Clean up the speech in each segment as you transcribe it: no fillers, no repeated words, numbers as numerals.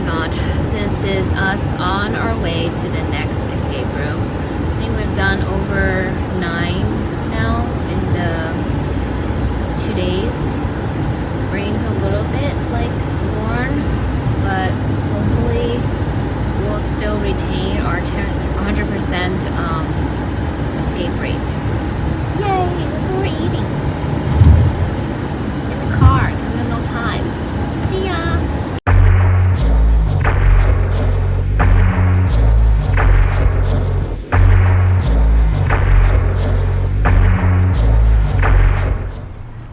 god, this is us on our way to the next escape room. I think we've done over 9 now in the 2 days. Brain's a little bit like worn, but hopefully we'll still retain our 100% escape rate. Yay! Look what we're eating in the car because we have no time. See ya!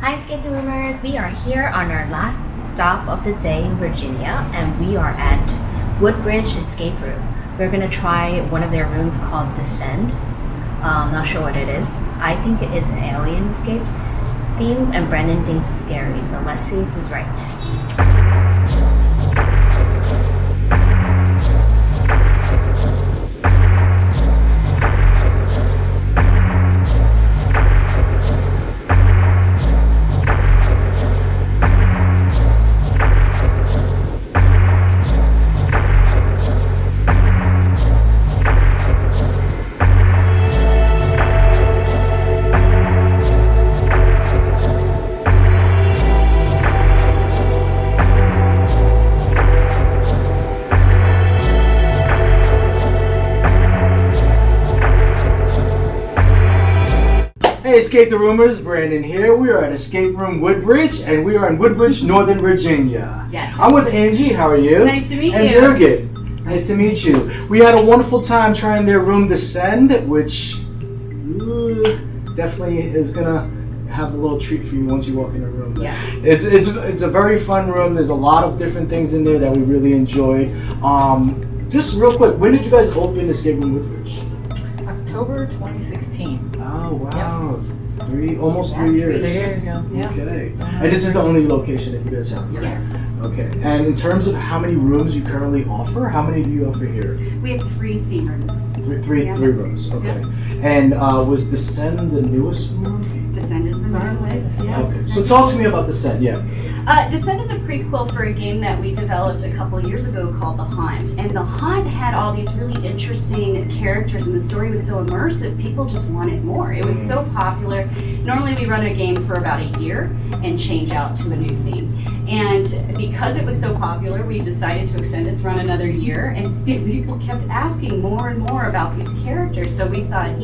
Hi ESCAPETHEROOmers, we are here on our last stop of the day in Virginia, and we are at Woodbridge Escape Room. We're gonna try one of their rooms called Descend. Not sure what it is. I think it is an alien escape theme, and Brendan thinks it's scary, so let's see who's right. Hey ESCAPETHEROOmers, Brandon here. We are at Escape Room Woodbridge, and we are in Woodbridge, Northern Virginia. Yes. I'm with Angie. How are you? Nice to meet and you. And Birgit. Nice to meet you. We had a wonderful time trying their room Descend, which definitely is gonna have a little treat for you once you walk in the room. Yes. It's a very fun room. There's a lot of different things in there that we really enjoy. Just real quick, when did you guys open Escape Room Woodbridge? October 2016. Oh wow. Yep. Almost 3 years. 3 years ago. Yeah. Okay. And this is the only location that you guys have? Yes. Okay. And in terms of how many rooms you currently offer, how many do you offer here? We have 3 theme rooms. Three rooms. Okay. And was Descend the newest room? Descend is the newest. Yes. Okay. So talk to me about Descend. Yeah. Descend is a prequel for a game that we developed a couple years ago called The Haunt. And The Haunt had all these really interesting characters, and the story was so immersive, people just wanted more. It was so popular. Normally we run a game for about a year and change out to a new theme. And because it was so popular, we decided to extend its run another year, and people kept asking more and more about these characters. So we thought,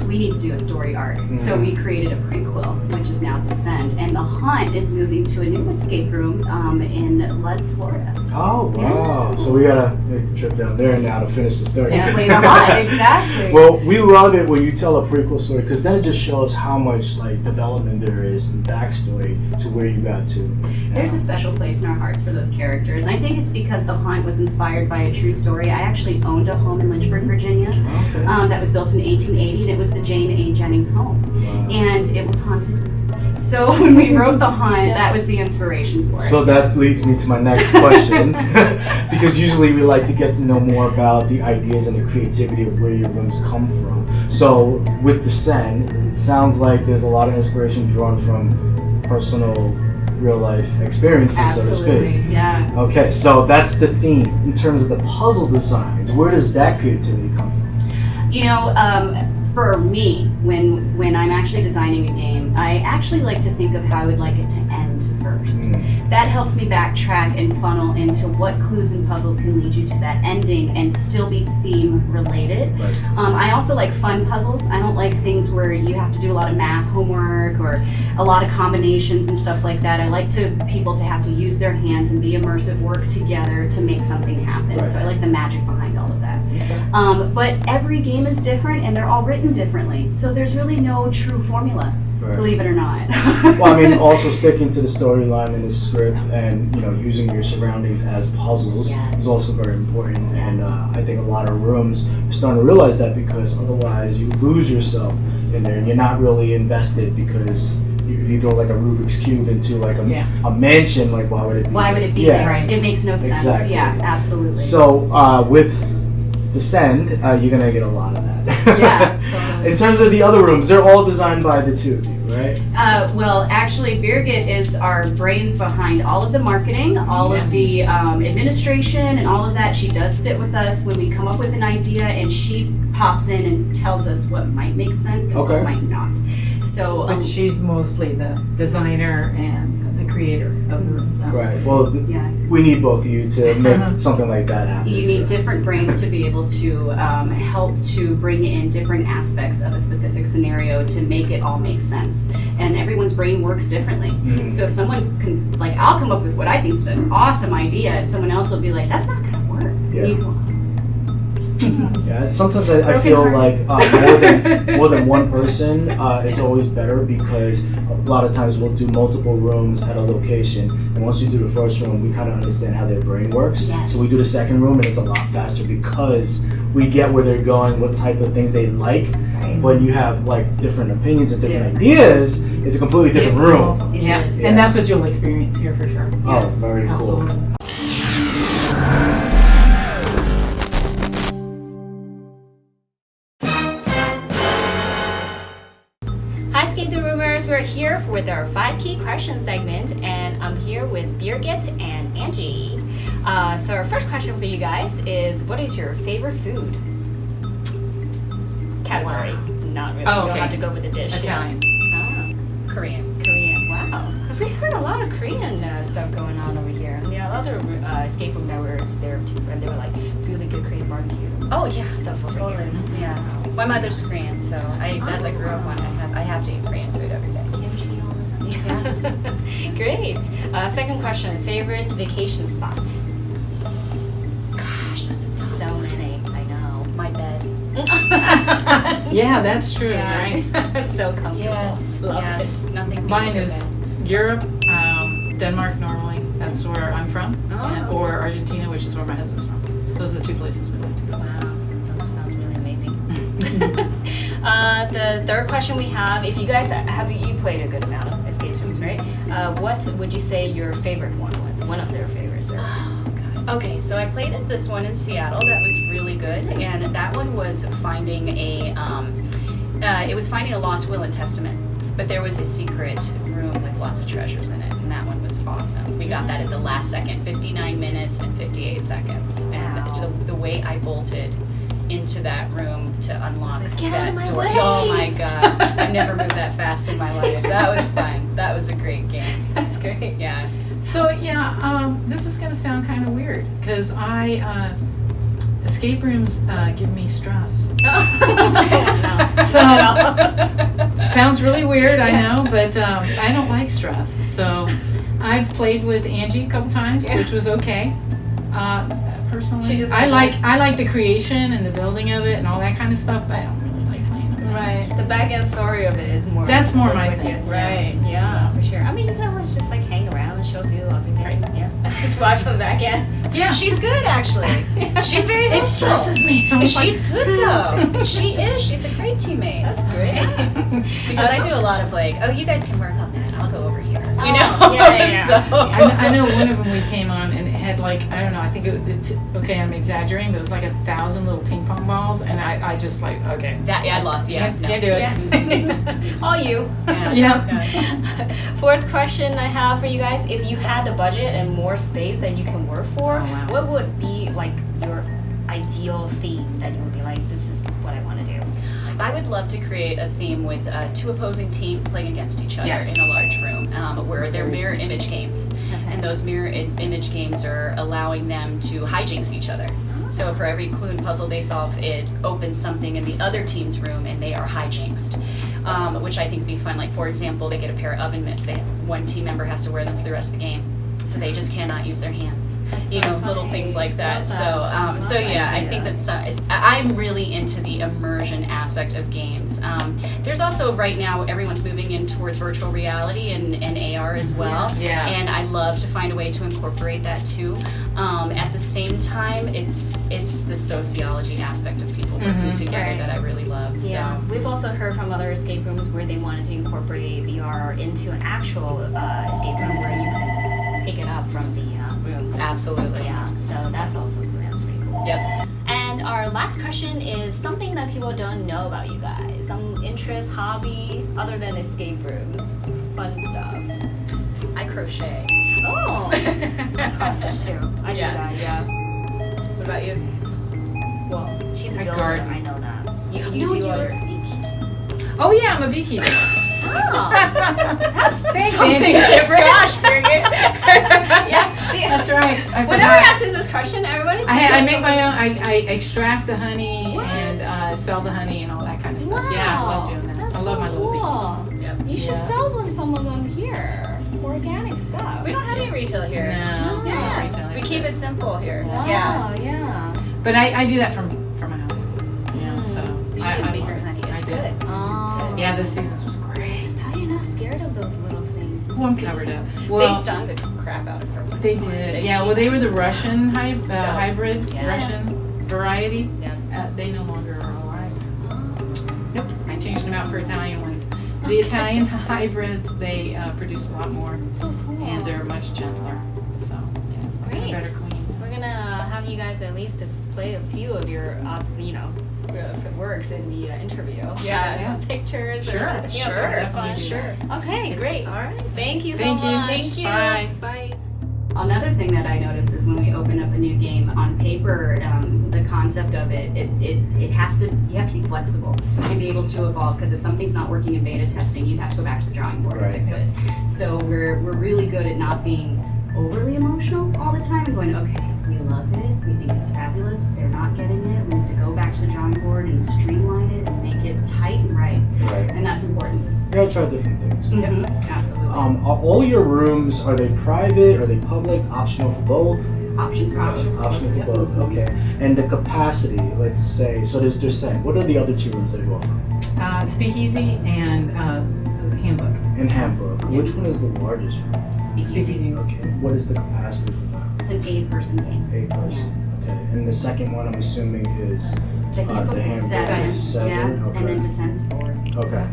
we need to do a story arc. So we created a prequel, which is now Descend. And The Haunt is moving to a new escape room in Lutz, Florida. Oh wow! So we gotta make the trip down there now to finish the story. And play The Haunt, exactly. Well, we love it when you tell a prequel story because then it just shows how much development there is and backstory to where you got to. There's a special place in our hearts for those characters. I think it's because The Haunt was inspired by a true story. I actually owned a home in Lynchburg, Virginia, that was built in 1880, and it was the Jane A. Jennings home, and it was haunted. So when we wrote The Haunt, that was the inspiration for it. So that leads me to my next question, because usually we like to get to know more about the ideas and the creativity of where your rooms come from. So with Descend, it sounds like there's a lot of inspiration drawn from personal real life experiences, Absolutely, so to speak. Yeah. Okay, so that's the theme. In terms of the puzzle designs, where does that creativity come from? For me, when I'm actually designing a game, I actually like to think of how I would like it to end first. That helps me backtrack and funnel into what clues and puzzles can lead you to that ending and still be theme related. Right. I also like fun puzzles. I don't like things where you have to do a lot of math homework or a lot of combinations and stuff like that. I like people to have to use their hands and be immersive, work together to make something happen. Right. So I like the magic behind all of that. Okay. But every game is different and they're all written differently. So there's really no true formula, believe it or not. Well, I mean, also sticking to the storyline and the script and, using your surroundings as puzzles is also very important. And I think a lot of rooms are starting to realize that because otherwise you lose yourself in there and you're not really invested because if you throw like a Rubik's Cube into like a mansion, like why would it be Why would it be there? Right. It makes no sense. Exactly. Yeah, absolutely. So with Descend, you're gonna get a lot of that. Yeah, totally. In terms of the other rooms, they're all designed by the two of you, right? Well, actually, Birgit is our brains behind all of the marketing, all of the administration, and all of that. She does sit with us when we come up with an idea, and she pops in and tells us what might make sense and what might not. So, But she's mostly the designer and the creator of the rooms. Right. Well, we need both of you to make something like that happen. you need different brains to be able to help to bring in different aspects of a specific scenario to make it all make sense. And everyone's brain works differently. So if someone can, like, I'll come up with what I think is an awesome idea, and someone else will be like, that's not going to work. Yeah, sometimes I feel like more than one person is always better, because a lot of times we'll do multiple rooms at a location, and once we do the first room, we kind of understand how their brain works. Yes. So we do the second room, and it's a lot faster because we get where they're going, what type of things they like. When you have like different opinions and different ideas, it's a completely different room. Yeah, and that's what you'll experience here for sure. Oh, very cool. Absolutely. Hi ESCAPETHEROOMers, we're here with our 5 key questions segment, and I'm here with Birgit and Angie. So our first question for you guys is, what is your favorite food? Category. Not really. Oh, You don't okay. have to go with the dish. Italian. Korean. Wow. We heard a lot of Korean stuff going on over here. And the other escape room that were there too, and they were like really good Korean barbecue. Oh yeah, Stuff over totally. here. Yeah, my mother's Korean, so I grew up on. I have to eat Korean food every day. Kimchi all the time. Great. Second question: favorite vacation spot? Gosh, that's a tough. So many. I know. My bed. Yeah, that's true, Yeah. right? So comfortable. Yes, Love yes. it. Nothing. Mine beats is it. Europe, Denmark normally. That's where I'm from. Oh. Or Argentina, which is where my husband's from. Those are the 2 places we like to go. Wow, that sounds really amazing. The third question we have, if you guys you played a good amount of escape rooms, right? What would you say your favorite one was? One of their favorites. Okay, so I played at this one in Seattle. That was really good, and that one was finding a lost will and testament. But there was a secret room with lots of treasures in it, and that one was awesome. We got that at the last second, 59 minutes and 58 seconds. And the way I bolted into that room to unlock Get out of that my door. way. Oh my god. I've never moved that fast in my life. That was fun. That was a great game. That's great. Yeah. So yeah, this is gonna sound kind of weird because escape rooms give me stress. So sounds really weird, I know, but I don't like stress. So I've played with Angie a couple times, which was okay. Personally, I like the creation and the building of it and all that kind of stuff, but I don't really like playing it. Right. The back end story of it is more. That's more my with you. thing. Right. Yeah, for sure. I mean, you can always just like hang around and she'll do everything. Right. Yeah. Just watch from the back end. Yeah. She's good, actually. She's very helpful. It stresses me. I'm She's good though. She is. She's a great teammate. That's great. Because I do a lot of like, oh, you guys can work on that. I'll go over here. Oh, You know? yeah. So, I know one of them we came on and it had like, I don't know, I think okay, I'm exaggerating, but it was like 1,000 little ping pong balls, and I just like, okay. that I love. Yeah. Can't do it. Yeah. All you. Yeah. Fourth question I have for you guys: if you had the budget and more space that you can work for, Oh, wow. what would be like your ideal theme that you would be like, this is what I want to do? I would love to create a theme with 2 opposing teams playing against each other Yes. in a large room, where they're mirror image games. And those mirror image games are allowing them to hijinks each other. So for every clue and puzzle they solve, it opens something in the other team's room and they are hijinxed, which I think would be fun. Like, for example, they get a pair of oven mitts. One team member has to wear them for the rest of the game. So they just cannot use their hands. You know, little things like that. So yeah, I think that's. I'm really into the immersion aspect of games. There's also right now everyone's moving in towards virtual reality and AR as well. Yes. And I love to find a way to incorporate that too. At the same time, it's the sociology aspect of people working together Right. that I really love. Yeah, So. we've also heard from other escape rooms where they wanted to incorporate VR into an actual escape room where you can pick it up from the room. Absolutely. Yeah, so that's pretty cool. Yep. And And our last question is something that people don't know about you guys. Some interest, hobby, other than escape rooms. Fun stuff. I crochet. Oh! I cross stitch too. I do that, yeah. What about you? Well, she's a I builder, garden. I know that. You No, do you're other... Oh yeah, I'm a beekeeper. Oh! That's Thanks, something Angie. different. Gosh, Birgit. Yeah. That's right. I Whenever forgot. I ask this question, everybody I thinks make my something- own. I extract the honey What? and sell the honey and all that kind of stuff. Wow. Yeah, I love doing that. That's I love so my little cool. bees. Yep. You should Yeah. sell them some of them here. Organic stuff. We don't have any retail here. No, No. Yeah. retail. We keep it simple here. Wow, Yeah. yeah. But I do that from my house. Yeah, so You I can see love her it. honey. It's I do. good. Oh. Yeah, this season was great. How are you not scared of those little things? Well, I'm covered up. They Well, stung the crap out of her. one they time. did. Yeah, well, they were the Russian hybrid Yeah. Russian variety. Yeah. They no longer are alive. Nope, I changed them out for Italian ones. The Italian hybrids, they produce a lot more, So cool. and they're much gentler. So, yeah, Great. better queen. We're gonna have you guys at least display a few of your, works in the interview. Yeah. So some pictures or Sure, something. Yeah, sure, very fun. definitely do that. Okay, great. All right. Thank you so Thank you. much. Thank you. Bye. Bye. Another thing that I notice is when we open up a new game on paper, the concept of it has to, you have to be flexible and be able to evolve, because if something's not working in beta testing, you have to go back to the drawing board Right. and fix it. So we're really good at not being overly emotional all the time and going, okay, we love it, we think it's fabulous, they're not getting it, we need to go back to the drawing board and streamline it and make it tight and right, Right. and that's important. You gotta try different things. Absolutely. Are all your rooms, are they private, are they public, optional for both? Option for Optional for both, okay. And the capacity, let's say, so there's saying, what are the other two rooms that you offer? Speakeasy and handbook. In Hamburg, which one is the largest room? Speakeasy. Okay, what is the capacity for that? It's an 8-person game. 8 person, okay. And the second one, I'm assuming, is The handbook the is handbook is 7, yeah, seven, okay. and then Descent's 4. Okay.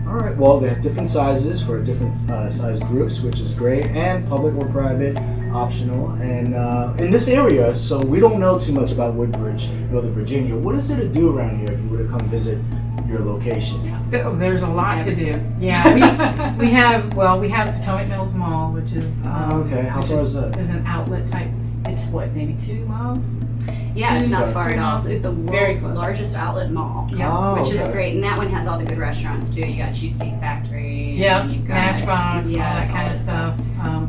All right. Well, they have different sizes for different size groups, which is great, and public or private, optional. And in this area, so we don't know too much about Woodbridge, Northern Virginia. What is there to do around here if you were to come visit your location? There's a lot to do. Yeah, we have Potomac Mills Mall, which is Okay, how which far is that? Is an outlet type. It's what, maybe 2 miles? Yeah, it's not Okay. far at all. It's the Very world's close. largest outlet mall, Yeah. Oh, which is okay. great. And that one has all the good restaurants too. You got Cheesecake Factory. Yep, You've got, Matchbox, yes, all that kind of that stuff.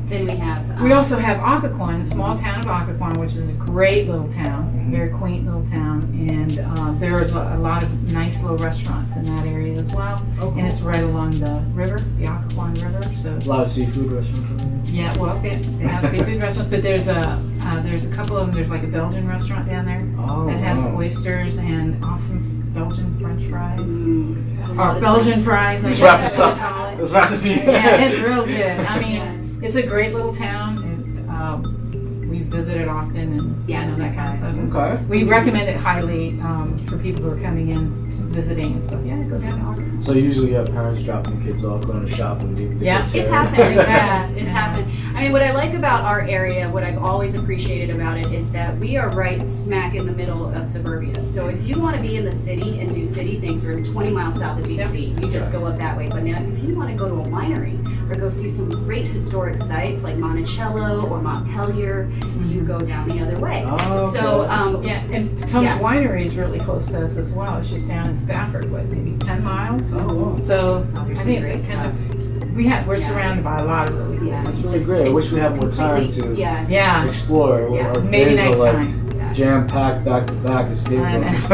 Then we have. We also have Occoquan, the small town of Occoquan, which is a great little town, Mhm. very quaint little town, and there's a lot of nice little restaurants in that area as well. Okay. And it's right along the river, the Occoquan River. So A lot of seafood restaurants. yeah, well, they have seafood restaurants, but there's a couple of them. There's like a Belgian restaurant down there Oh, that has wow. oysters and awesome Belgian French fries. there's a lot Or of Belgian fries, I Let's guess wrap this that's what up. they call it. Let's wrap this meeting. Yeah, it's real good. I mean, it's a great little town, and we visit it often, and Yeah, it's that kind of stuff. Okay. We recommend it highly for people who are coming in, visiting and stuff. Yeah, go down to Ogden. So usually you have parents dropping kids off, going to shop, and leaving the Yeah. kids It's there. happening. Yeah. It's Yeah. happening. I mean, what I like about our area, what I've always appreciated about it, is that we are right smack in the middle of suburbia. So if you want to be in the city and do city things, we're 20 miles south of DC. You just go up that way. But now, if you want to go to a winery or go see some great historic sites like Monticello or Montpelier, you go down the other way. Oh, So okay. Yeah, and Potomac Yeah. Winery is really close to us as well. It's just down in Stafford, what, maybe 10 miles? Oh, wow. So I There's think some it's great kind stuff. of, we're Yeah. surrounded by a lot of really cool Yeah. That's places. really great. I wish we had more time to Yeah. Yeah, explore. Yeah. Our maybe days next are like time. jam-packed back-to-back escape I know. rooms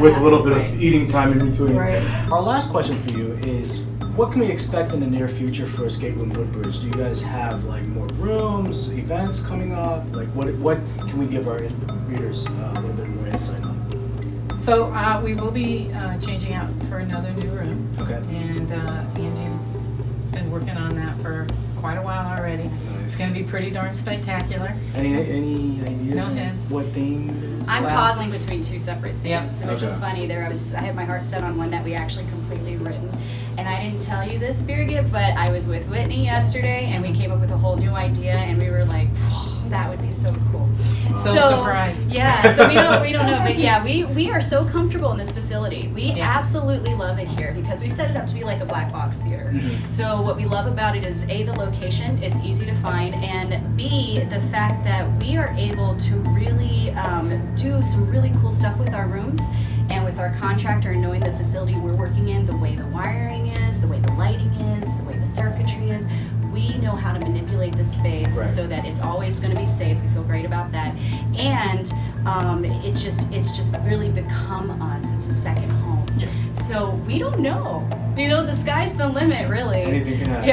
with a little bit of eating time in between. Right. Our last question for you is, what can we expect in the near future for Escape Room Woodbridge? Do you guys have like more rooms, events coming up? Like what can we give our readers a little bit more insight on? So we will be changing out for another new room, Okay. and Angie's been working on that for quite a while already. It's going to be pretty darn spectacular. Any ideas No on hints. what theme it is? I'm Wow. toggling between 2 separate Yep. things, which is Okay. funny. I had my heart set on one that we actually completely written, and I didn't tell you this, Birgit, but I was with Whitney yesterday, and we came up with a whole new idea, and we were like, That would be so cool. So surprised. Yeah, so we don't know, but yeah, we are so comfortable in this facility. We Yeah. absolutely love it here because we set it up to be like a black box theater. So what we love about it is A, the location, it's easy to find, and B, the fact that we are able to really do some really cool stuff with our rooms and with our contractor, knowing the facility we're working in, the way the wiring is, the way the lighting is, the way the circuitry is. We know how to manipulate this space so that it's always going to be safe. We feel great about that, and it's just really become us. It's a second home. So we don't know. You know, the sky's the limit, really. Anything can happen.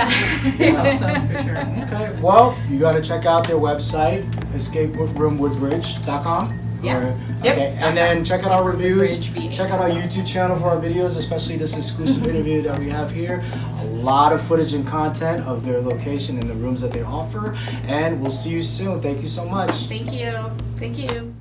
Yeah. So for sure. Okay, well, you got to check out their website, ESCAPEROOMWOODBRIDGE.com. Yeah. Okay, and then check out our reviews. Woodbridge Check out our YouTube channel for our videos, especially this exclusive interview that we have here. A lot of footage and content of their location and the rooms that they offer. And we'll see you soon. Thank you so much. Thank you. Thank you.